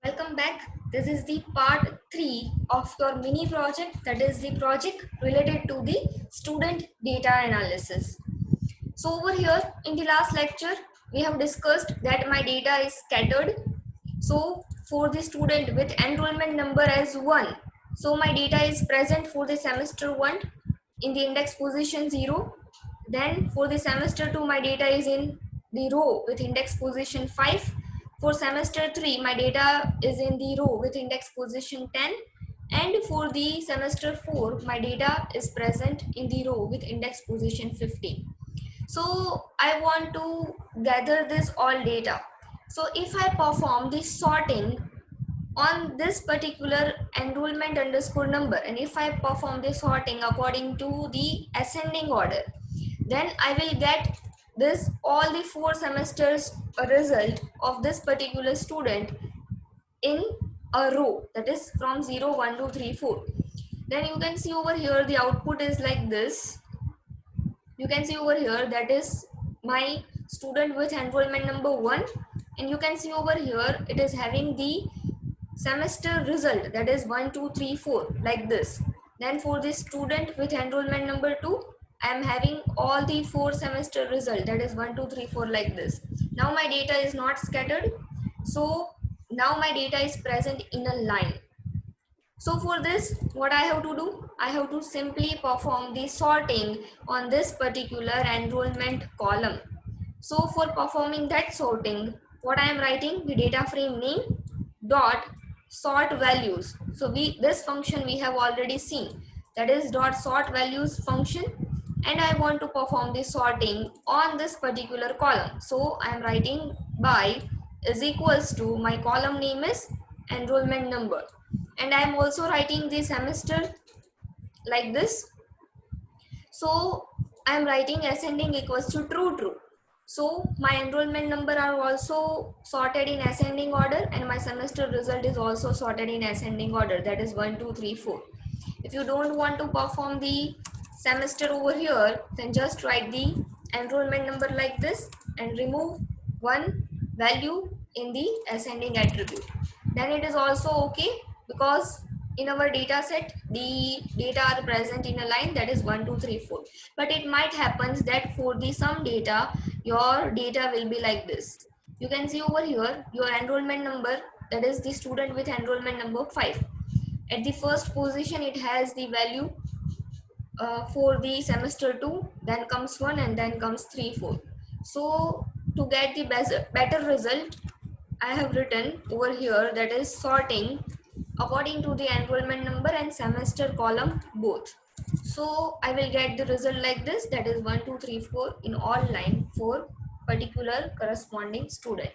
Welcome back. This is the part 3 of your mini project, that is the project related to the student data analysis. So over here in the last lecture we have discussed that my data is scattered. So for the student with enrollment number as 1, so my data is present for the semester 1 in the index position 0. Then for the semester 2 my data is in the row with index position 5. For semester 3 my data is in the row with index position 10, and for the semester 4 my data is present in the row with index position 15. So I want to gather this all data. So if I perform the sorting on this particular enrollment underscore number, and if I perform the sorting according to the ascending order, then I will get this all the 4 semesters result of this particular student in a row, that is from 0 1 2 3 4. Then you can see over here the output is like this. You can see over here that is my student with enrollment number 1, and you can see over here it is having the semester result, that is 1 2 3 4 like this. Then for the student with enrollment number 2, I am having all the 4 semester result, that is 1 2 3 4 like this. Now my data is not scattered, so now my data is present in a line. So for this, what I have to do? I have to simply perform the sorting on this particular enrollment column. So for performing that sorting, what I am writing, the data frame name dot sort values. So this function we have already seen, that is dot sort values function, and I want to perform the sorting on this particular column. So I am writing by is equals to, my column name is enrollment number, and I am also writing the semester like this. So I am writing ascending equals to true. So my enrollment number are also sorted in ascending order, and my semester result is also sorted in ascending order, that is 1 2 3 4. If you don't want to perform the semester over here, then just write the enrollment number like this and remove one value in the ascending attribute. Then it is also okay, because in our data set the data are present in a line, that is 1 2 3 4. But it might happen that for the some data your data will be like this. You can see over here your enrollment number, that is the student with enrollment number 5. At the first position it has the value for the semester 2, then comes 1, and then comes 3 4. So to get the better result, I have written over here, that is sorting according to the enrollment number and semester column both. So I will get the result like this, that is 1 2 3 4 in all line for particular corresponding student.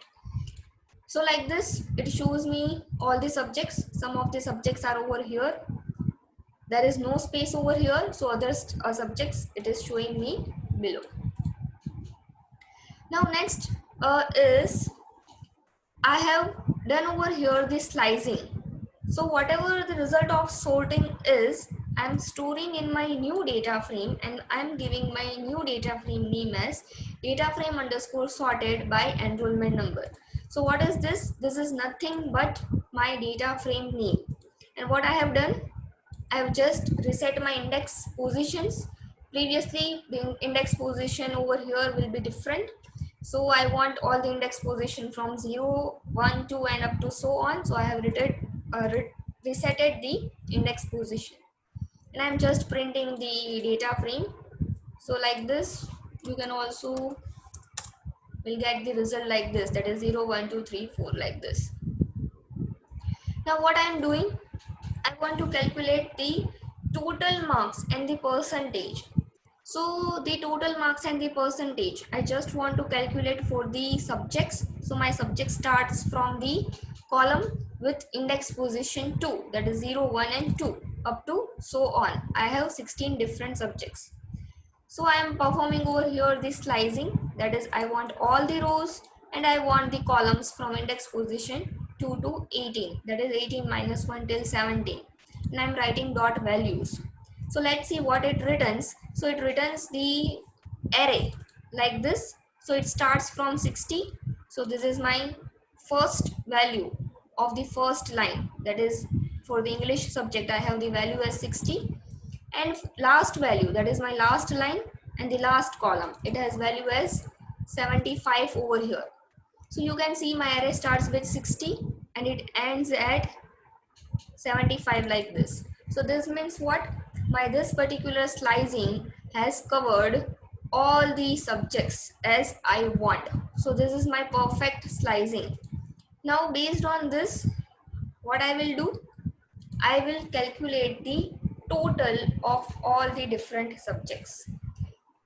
So like this it shows me all the subjects. Some of the subjects are over here, there is no space over here, so other subjects it is showing me below. Now next is I have done over here the slicing. So whatever the result of sorting is, I'm storing in my new data frame, and I'm giving my new data frame name as data frame underscore sorted by enrollment number. So what is this? This is nothing but my data frame name. And what I have done, I have just reset my index positions. Previously the index position over here will be different, so I want all the index position from 0 1 2 and up to so on. So I have resetted the index position, and I'm just printing the data frame. So like this you can also will get the result like this, that is 0 1 2 3 4 like this. Now what I'm doing, I want to calculate the total marks and the percentage. So the total marks and the percentage, I just want to calculate for the subjects. So my subject starts from the column with index position 2, that is 0 1 and 2 up to so on. I have 16 different subjects. So I am performing over here the slicing, that is I want all the rows and I want the columns from index position 2 to 18, that is 18 minus 1 till 17, and I am writing dot values. So let's see what it returns. So it returns the array like this. So it starts from 60. So this is my first value of the first line, that is for the English subject I have the value as 60, and last value, that is my last line, and the last column it has value as 75 over here. So you can see my array starts with 60 and it ends at 75 like this. So this means what? My this particular slicing has covered all the subjects as I want. So this is my perfect slicing. Now based on this, what I will do, I will calculate the total of all the different subjects.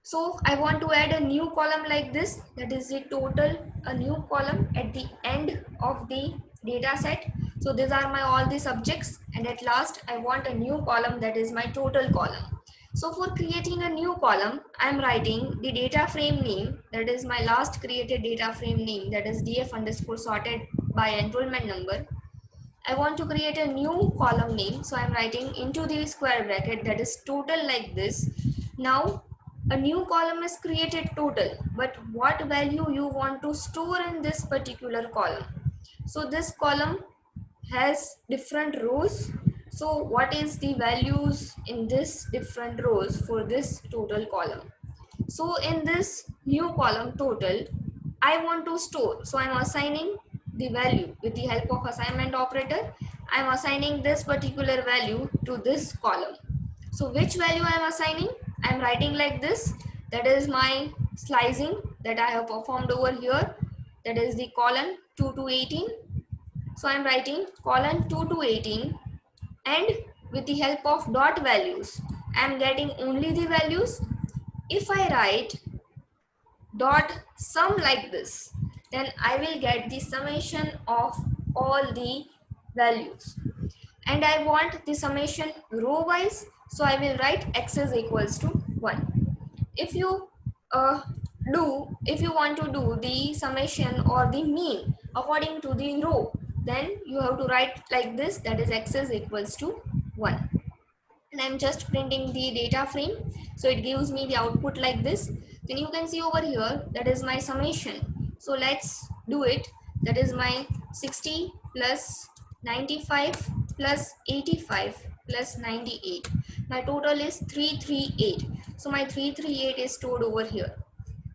So I want to add a new column like this, that is the total, a new column at the end of the data set. So these are my all the subjects, and at last I want a new column, that is my total column. So for creating a new column, I am writing the data frame name, that is my last created data frame name, that is df underscore sorted by enrollment number. I want to create a new column name, so I'm writing into the square bracket, that is total like this. Now a new column is created total, but what value you want to store in this particular column? So this column has different rows. So what is the values in this different rows for this total column? So in this new column total, I want to store. So I'm assigning the value with the help of assignment operator. I'm assigning this particular value to this column. So which value I'm assigning? I'm writing like this. That is my slicing that I have performed over here. That is the column 2 to 18. So I'm writing column 2 to 18, and with the help of dot values, I'm getting only the values. If I write dot sum like this, then I will get the summation of all the values, and I want the summation row wise, so I will write x is equals to 1. If you want to do the summation or the mean according to the row, then you have to write like this, that is x is equals to 1. And I'm just printing the data frame, so it gives me the output like this. Then you can see over here, that is my summation. So let's do it. That is my 60 plus 95 plus 85 plus 98. My total is 338. So my 338 is stored over here.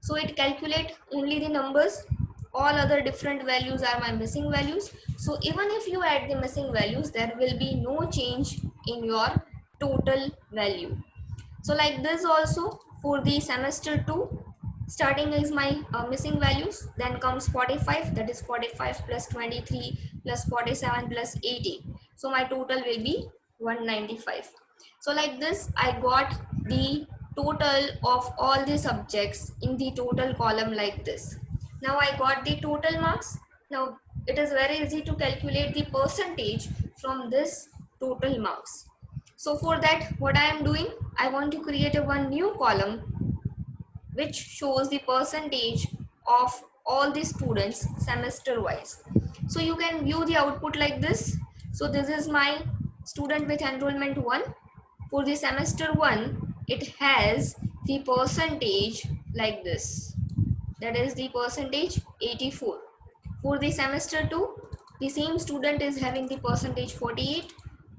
So it calculates only the numbers. All other different values are my missing values. So even if you add the missing values, there will be no change in your total value. So like this also for the semester 2, starting is my missing values, then comes 45, that is 45 plus 23 plus 47 plus 80. So my total will be 195. So like this I got the total of all the subjects in the total column like this. Now I got the total marks. Now it is very easy to calculate the percentage from this total marks. So for that, what I am doing, I want to create a one new column which shows the percentage of all the students semester wise. So you can view the output like this. So this is my student with enrollment 1. For the semester 1, it has the percentage like this. That is the percentage 84. For the semester 2, the same student is having the percentage 48.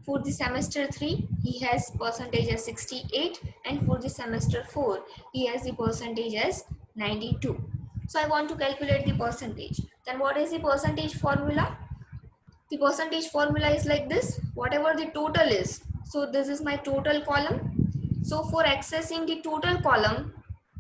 For the semester 3, he has percentage as 68, and for the semester 4, he has the percentage as 92. So I want to calculate the percentage. Then what is the percentage formula? The percentage formula is like this, whatever the total is. So this is my total column. So for accessing the total column,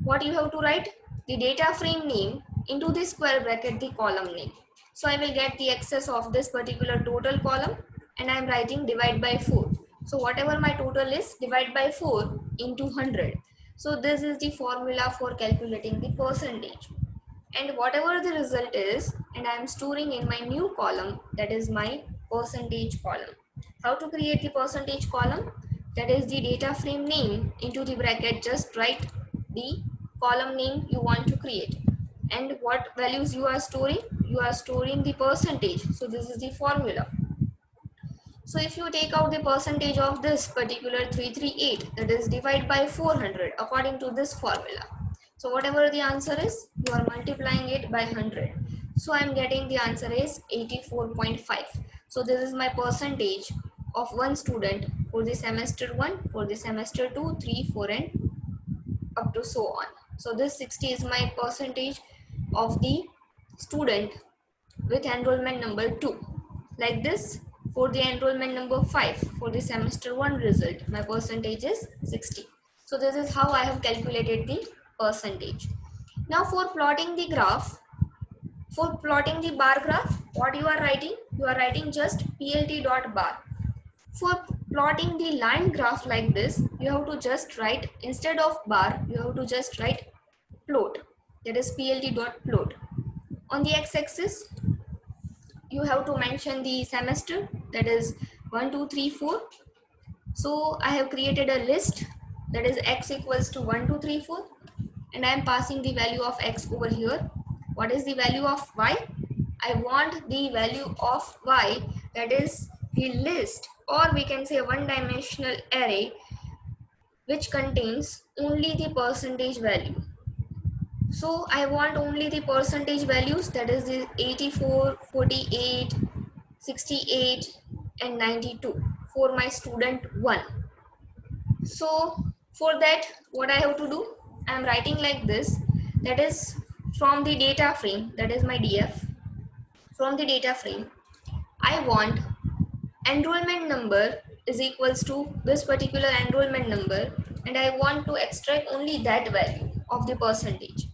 what you have to write? The data frame name into the square bracket, the column name. So I will get the access of this particular total column, and I am writing divide by 4. So whatever my total is, divide by 4 into 100. So this is the formula for calculating the percentage. And whatever the result is, and I am storing in my new column, that is my percentage column. How to create the percentage column? That is the data frame name into the bracket, just write the column name you want to create. And what values you are storing? You are storing the percentage. So this is the formula. So if you take out the percentage of this particular 338, that is divide by 400 according to this formula. So whatever the answer is, you are multiplying it by 100. So I'm getting the answer is 84.5. So this is my percentage of one student for the semester 1, for the semester 2, 3, 4 and up to so on. So this 60 is my percentage of the student with enrollment number 2. Like this, for the enrollment number 5 for the semester 1 result, my percentage is 60. So this is how I have calculated the percentage. Now for plotting the graph, for plotting the bar graph, what you are writing? You are writing just plt dot bar. For plotting the line graph like this, you have to just write, instead of bar, you have to just write plot. That is plt dot plot. On the x-axis, you have to mention the semester, that is 1, 2, 3, 4. So I have created a list, that is x equals to 1, 2, 3, 4, and I am passing the value of x over here. What is the value of y? I want the value of y, that is the list, or we can say a one-dimensional array which contains only the percentage value. So I want only the percentage values, that is the 84, 48, 68 and 92 for my student 1. So for that, what I have to do, I am writing like this, that is from the data frame, that is my df. From the data frame, I want enrollment number is equals to this particular enrollment number, and I want to extract only that value of the percentage.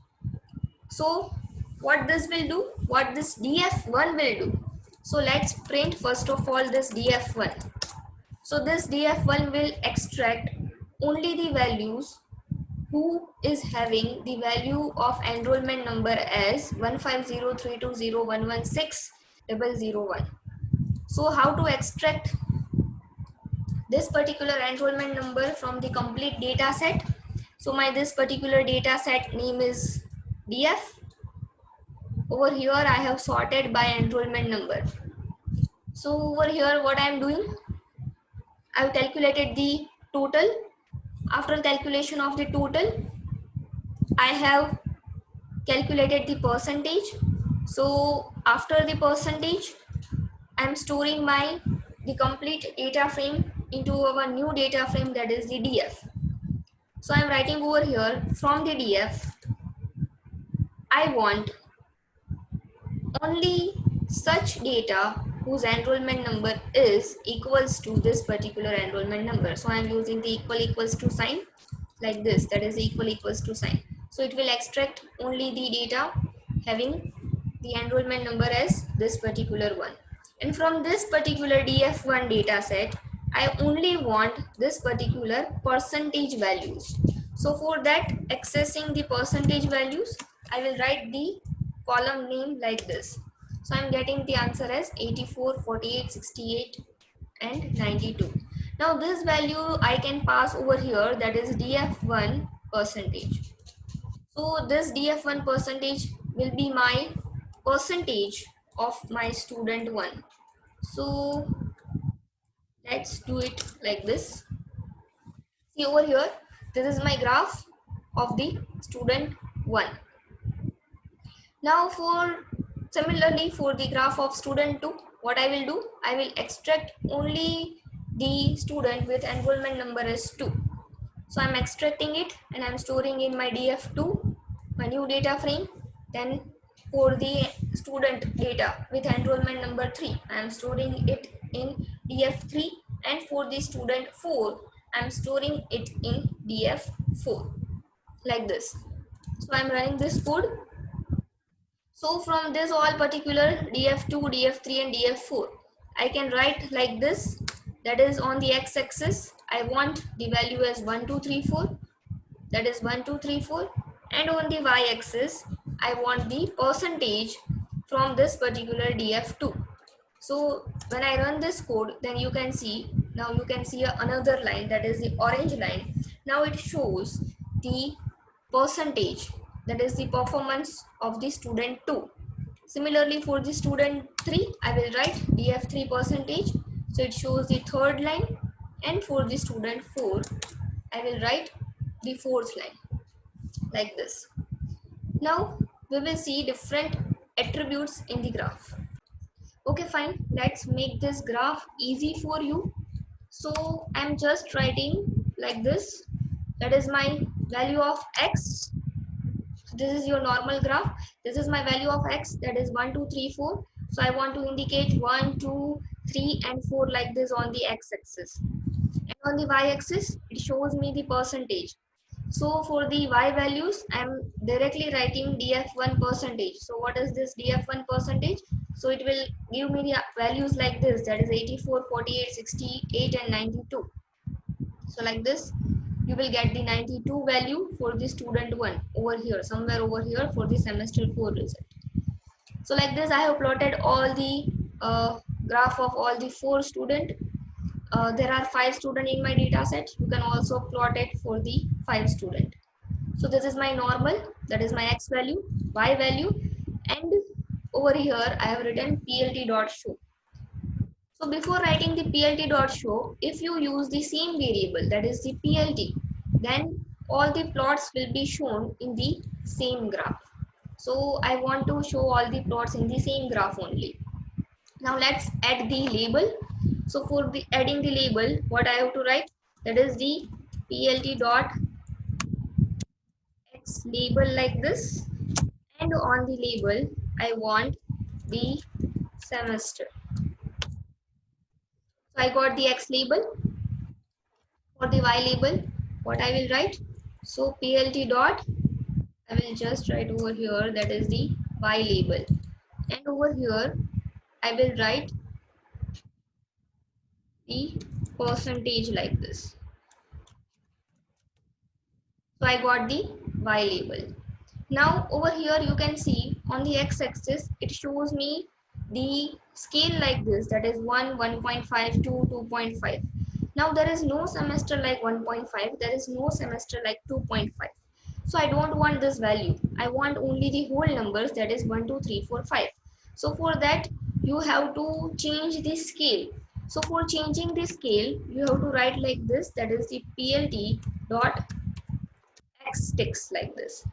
So what this will do, what this df1 will do, so let's print first of all this df1. So this df1 will extract only the values who is having the value of enrollment number as 1503201160001. So how to extract this particular enrollment number from the complete data set? So my this particular data set name is df. Over here I have sorted by enrollment number. So over here what I am doing, I have calculated the total. After calculation of the total, I have calculated the percentage. So after the percentage, I am storing my the complete data frame into our new data frame, that is the df. So I am writing over here, from the df, I want only such data whose enrollment number is equals to this particular enrollment number. So I am using the equal equals to sign like this, that is equal equals to sign. So it will extract only the data having the enrollment number as this particular one. And from this particular df1 data set, I only want this particular percentage values. So for that, accessing the percentage values, I will write the column name like this. So I'm getting the answer as 84, 48, 68 and 92. Now this value I can pass over here, that is df1 percentage. So this df1 percentage will be my percentage of my student 1. So let's do it like this. See over here, this is my graph of the student 1. Now for similarly for the graph of student 2, what I will do, I will extract only the student with enrollment number as 2. So I'm extracting it and I'm storing in my df2, my new data frame. Then for the student data with enrollment number 3, I'm storing it in df3, and for the student 4, I'm storing it in df4 like this. So I'm running this code. So from this all particular df2, df3 and df4, I can write like this, that is on the x-axis I want the value as 1, 2, 3, 4, that is 1, 2, 3, 4, and on the y-axis I want the percentage from this particular df2. So when I run this code, then you can see, now you can see another line, that is the orange line. Now it shows the percentage, that is the performance of the student 2. Similarly for the student 3, I will write df3 percentage, so it shows the third line, and for the student 4, I will write the fourth line like this. Now we will see different attributes in the graph. Okay, fine. Let's make this graph easy for you. So I'm just writing like this. That is my value of x. This is your normal graph. This is my value of x, that is 1 2 3 4. So I want to indicate 1 2 3 and 4 like this on the x-axis, and on the y-axis it shows me the percentage. So for the y values, I'm directly writing df1 percentage. So what is this df1 percentage? So it will give me the values like this, that is 84 48 68 and 92. So like this you will get the 92 value for the student 1 over here, somewhere over here, for the semester 4 result. So like this I have plotted all the graph of all the 4 student. There are 5 student in my data set. You can also plot it for the 5 student. So this is my normal, that is my x value, y value, and over here I have written plt dot show. So before writing the plt dot show, if you use the same variable, that is the plt, then all the plots will be shown in the same graph. So I want to show all the plots in the same graph only. Now let's add the label. So for the adding the label, what I have to write, that is the plt dot x label like this, and on the label I want the semester. So I got the x label. For the y label, what I will write, so plt dot, I will just write over here, that is the y label, and over here I will write the percentage like this. So I got the y label. Now over here you can see on the x-axis it shows me the scale like this, that is 1 1.5 2 2.5. Now there is no semester like 1.5, there is no semester like 2.5. So I don't want this value, I want only the whole numbers, that is 1 2 3 4 5. So for that you have to change the scale. So for changing the scale you have to write like this, that is the plt dot x sticks like this.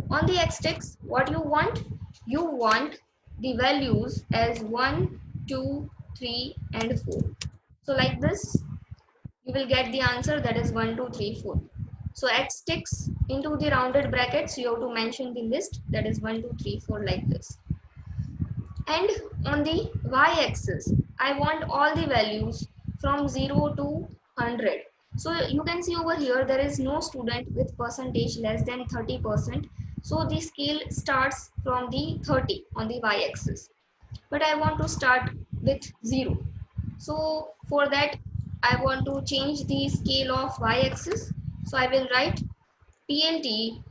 On the x sticks, what you want? You want the values as 1 2 3 and 4. So like this you will get the answer, that is 1 2 3 4. So x sticks into the rounded brackets, you have to mention the list, that is 1 2 3 4 like this. And on the y-axis I want all the values from 0 to 100. So you can see over here there is no student with percentage less than 30%. So the scale starts from the 30 on the y-axis, but I want to start with 0. So for that I want to change the scale of y-axis. So I will write plt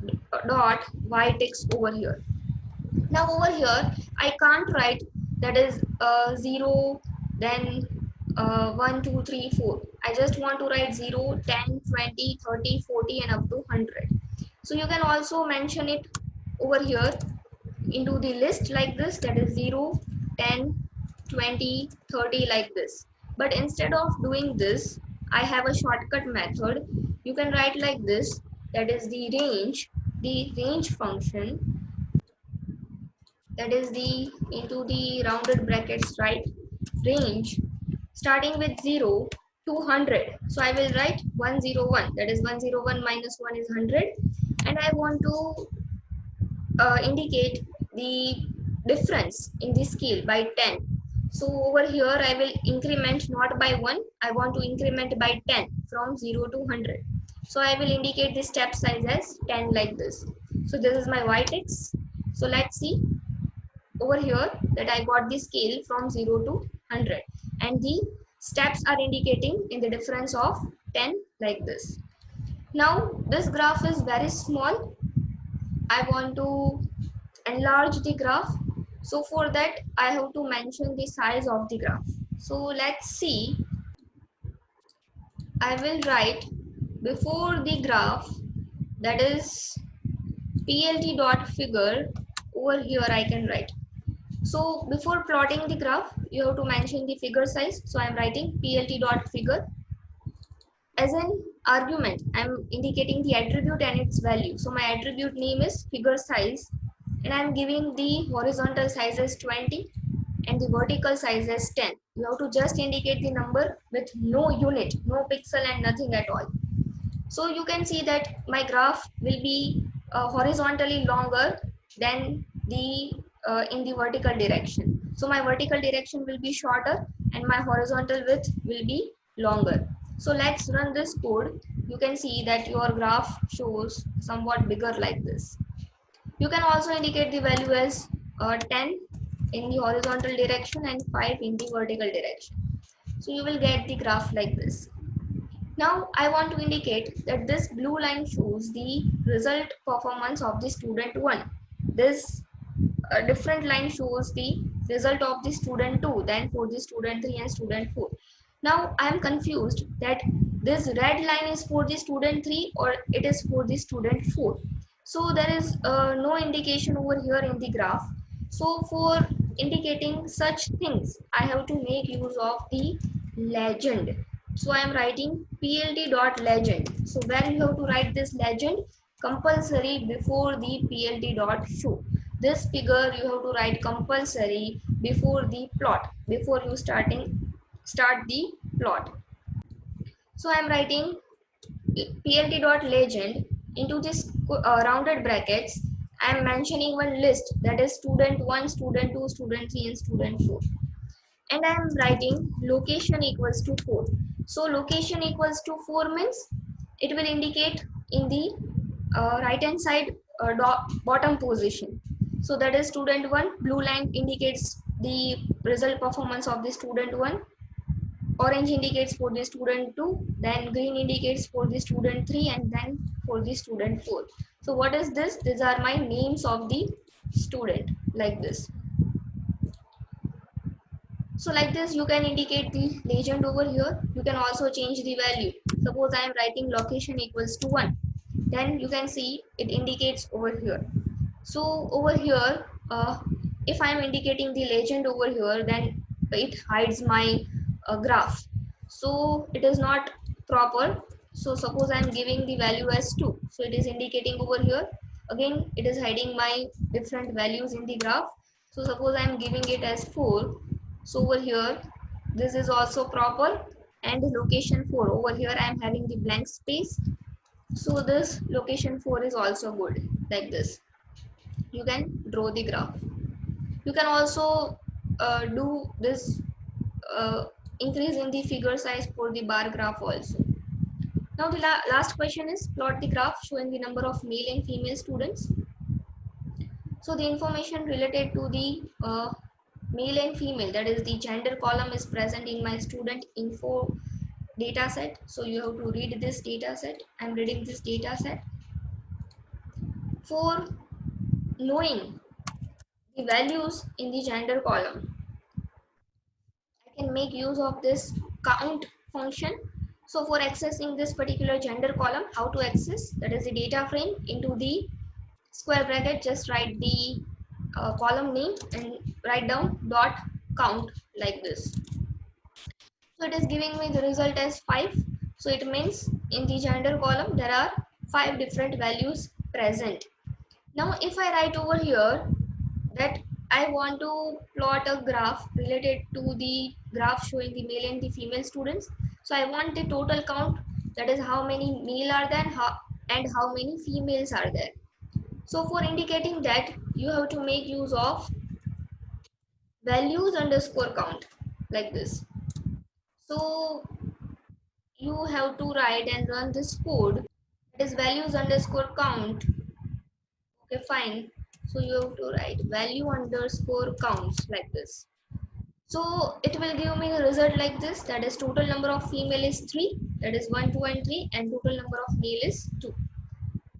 dot y-ticks over here. Now over here I can't write, that is 0 then 1 2 3 4. I just want to write 0 10 20 30 40 and up to 100. So you can also mention it over here into the list like this, that is 0 10 20 30 like this. But instead of doing this I have a shortcut method. You can write like this, that is the range function, that is the into the rounded brackets, right, range starting with 0 to 100. So I will write 101, that is 101 minus 1 is 100, and I want to indicate the difference in the scale by 10. So over here I will increment not by 1, I want to increment by 10 from 0 to 100. So I will indicate the step size as 10 like this. So this is my y-text. So let's see over here that I got the scale from 0 to 100, and the steps are indicating in the difference of 10 like this. Now this graph is very small. I want to enlarge the graph. So for that I have to mention the size of the graph. So let's see. I will write before the graph, that is plt dot figure. Over here I can write. So before plotting the graph, you have to mention the figure size. So I am writing plt dot figure. As an argument, I am indicating the attribute and its value. So my attribute name is figure size, and I'm giving the horizontal size as 20 and the vertical size as 10. You have to just indicate the number with no unit, no pixel and nothing at all. So you can see that my graph will be horizontally longer than the in the vertical direction. So my vertical direction will be shorter and my horizontal width will be longer. So let's run this code. You can see that your graph shows somewhat bigger like this. You can also indicate the value as 10 in the horizontal direction and 5 in the vertical direction. So you will get the graph like this. Now I want to indicate that this blue line shows the result performance of the student 1. This different line shows the result of the student 2, then for the student 3 and student 4. Now I am confused that this red line is for the student 3 or it is for the student 4. So there is no indication over here in the graph. So for indicating such things, I have to make use of the legend. So I am writing plt.legend. So where you have to write this legend compulsory before the plt.show. This figure you have to write compulsory before the plot, before you start the plot. So I am writing plt.legend into this rounded brackets. I am mentioning one list, that is student 1, student 2, student 3 and student 4. And I am writing location equals to 4. So location equals to 4 means it will indicate in the right hand side bottom position. So that is student 1. Blue line indicates the result performance of the student 1. Orange indicates for the student 2. Then green indicates for the student 3 and then for the student 4. So what is this? These are my names of the student like this. So like this you can indicate the legend over here. You can also change the value. Suppose I am writing location equals to 1. Then you can see it indicates over here. So over here, if I am indicating the legend over here, then it hides my graph. So it is not proper. So suppose I am giving the value as 2. So it is indicating over here. Again, it is hiding my different values in the graph. So suppose I am giving it as 4. So over here, this is also proper. And location 4. Over here, I am having the blank space. So this location 4 is also good like this. You can draw the graph. You can also do this increase in the figure size for the bar graph also. Now the last question is plot the graph showing the number of male and female students. So the information related to the male and female, that is the gender column, is present in my student info data set. So you have to read this data set. I'm reading this data set. For knowing the values in the gender column, I can make use of this count function. So for accessing this particular gender column, how to access, that is the data frame, into the square bracket, just write the column name and write down dot count like this. So it is giving me the result as 5. So it means in the gender column there are 5 different values present. Now if I write over here that I want to plot a graph related to the graph showing the male and the female students. So I want the total count, that is how many male are there and how many females are there. So for indicating that, you have to make use of values underscore count like this. So you have to write and run this code, that is values underscore count. Okay, fine. So you have to write value underscore counts like this. So it will give me the result like this, that is total number of female is 3, that is 1, 2 and 3, and total number of male is 2.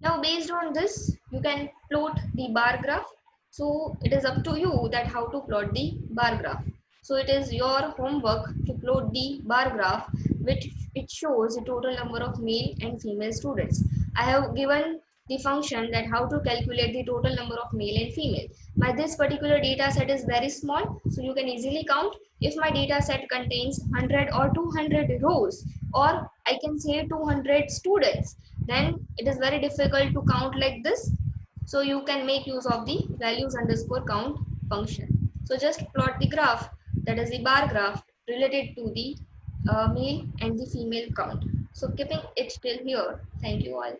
Now based on this you can plot the bar graph. So it is up to you that how to plot the bar graph. So it is your homework to plot the bar graph which it shows the total number of male and female students. I have given the function that how to calculate the total number of male and female. My this particular data set is very small, so you can easily count. If my data set contains 100 or 200 rows, or I can say 200 students, then it is very difficult to count like this. So you can make use of the values underscore count function. So just plot the graph, that is the bar graph related to the male and the female count. So keeping it till here, thank you all.